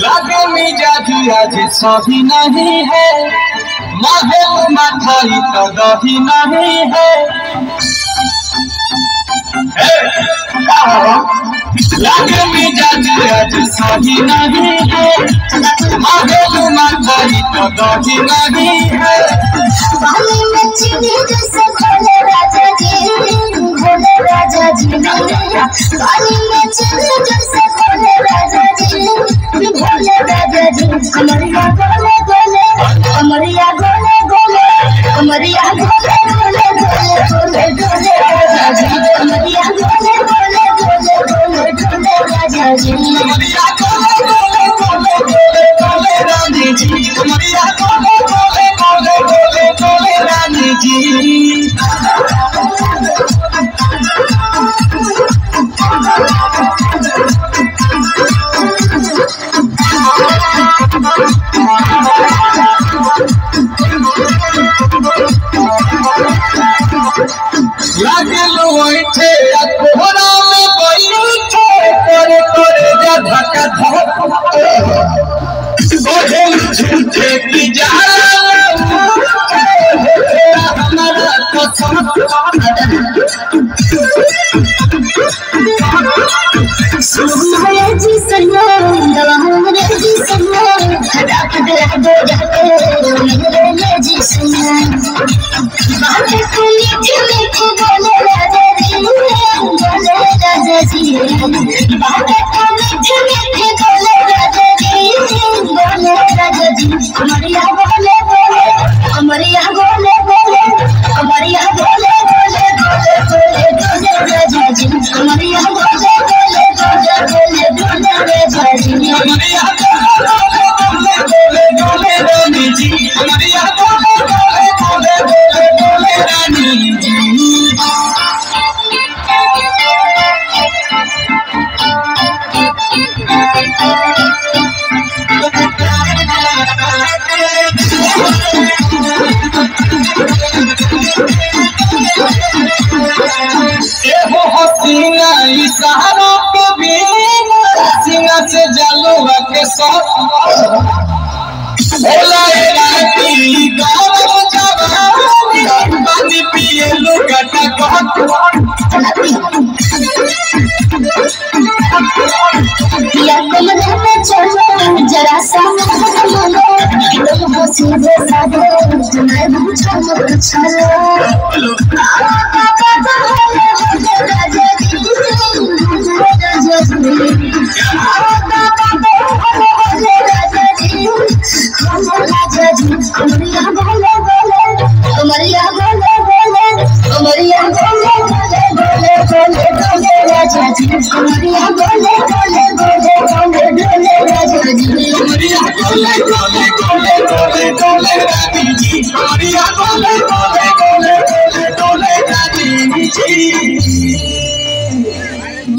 लागे मिजाज आज सही नहीं है, महल मठाई तो दही नहीं है। लागे मिजाज आज सही नहीं है, महल मठाई तो दही नहीं है। पानी में चीनी जैसे भोले राजा जी, भोले राजा जी। पानी में चीनी जैसे भोले राजा जी, भोले राजा जी। कमरिया गोले गोले, कमरिया गोले गोले, कमरिया गोले गोले गोले गोले गोले राजा जी। कमरिया गोले गोले गोले गोले गोले राजा जी। कमरिया गोले गोले गोले गोले गोले रानी जी, कमरिया गोले गोले गोले गोले गोले रानी जी। लागलो ऐठे कोहरा में बैठे करे करे जा धक्का धक बोझे झूठे की जाला हमारा कसम। सुनाया जी सन्ना दवा हमरे जी सन्ना डाक दे दो जाके मेरे जी सन्ना बात को मीठे मीठे बोले राजा जी, बोले राजा जी। बात को मीठे मीठे बोले राजा जी, बोले राजा जी। कमरिया बोले बोले, कमरिया बोले बोले, कमरिया बोले बोले बोले बोले बोले राजा जी। कमरिया बोले बोले बोले बोले बोले राजा जी। कमरिया गोले गोले गोले गोले रानी जी, कमरिया गोले गोले गोले गोले गोले रानी जी। एहो हसीना इशारा के बिना सीना से जलवा के साथ भोला राती गाँव जवानी पानी पिए लुगाटा कहत या कमरे में चलो जरा सा बोलो, तुम हो सीधे साधे तुम्हें पूछो मत चलो। राजा जी, राजा जी। राजा जी, राजा जी। कमरिया बोले बोले, कमरिया बोले बोले, कमरिया बोले बोले बोले बोले बोले राजा जी। कमरिया बोले बोले बोले बोले बोले राजा जी। कमरिया गोले गोले गोले गोले गोले रानी जी, कमरिया गोले गोले गोले गोले गोले रानी जी।